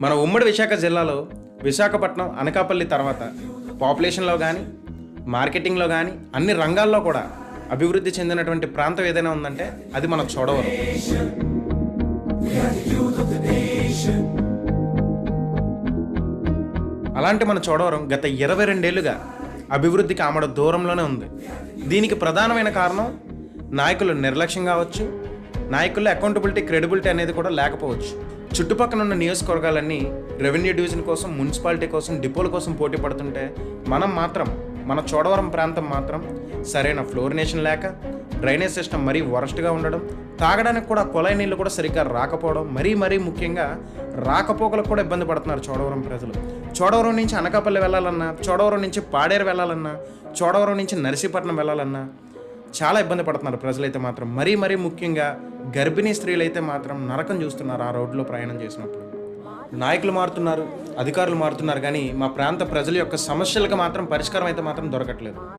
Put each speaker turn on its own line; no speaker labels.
మన ఉమ్మడి విశాఖ జిల్లాలో విశాఖపట్నం, అనకాపల్లి తర్వాత పాపులేషన్లో కానీ, మార్కెటింగ్లో కానీ అన్ని రంగాల్లో కూడా అభివృద్ధి చెందినటువంటి ప్రాంతం ఏదైనా ఉందంటే అది మన చోడవరం. అలాంటి మన చోడవరం గత 22 ఏళ్లుగా అభివృద్ధికి ఆమడ దూరంలోనే ఉంది. దీనికి ప్రధానమైన కారణం నాయకుల నిర్లక్ష్యం కావచ్చు, నాయకుల అకౌంటబిలిటీ, క్రెడిబిలిటీ అనేది కూడా లేకపోవచ్చు. చుట్టుపక్కల ఉన్న నియోజకవర్గాలన్నీ రెవెన్యూ డివిజన్ కోసం, మున్సిపాలిటీ కోసం, డిపోల కోసం పోటీ పడుతుంటే మన చోడవరం ప్రాంతం మాత్రం సరైన ఫ్లోరినేషన్ లేక, డ్రైనేజ్ సిస్టమ్ మరీ వరస్ట్గా ఉండడం, తాగడానికి కూడా కుళాయి నీళ్ళు కూడా సరిగ్గా రాకపోవడం, మరీ ముఖ్యంగా రాకపోకలకు కూడా ఇబ్బంది పడుతున్నారు చోడవరం ప్రజలు. చోడవరం నుంచి అనకాపల్లి వెళ్ళాలన్నా, చోడవరం నుంచి పాడేరు వెళ్ళాలన్నా, చోడవరం నుంచి నర్సీపట్నం వెళ్ళాలన్నా చాలా ఇబ్బంది పడుతున్నారు ప్రజలైతే మాత్రం. మరీ ముఖ్యంగా గర్భిణీ స్త్రీలు అయితే మాత్రం నరకం చూస్తున్నారు ఆ రోడ్లో ప్రయాణం చేసినప్పుడు. నాయకులు మారుతున్నారు, అధికారులు మారుతున్నారు, కానీ మా ప్రాంత ప్రజల యొక్క సమస్యలకు మాత్రం పరిష్కారం అయితే మాత్రం దొరకట్లేదు.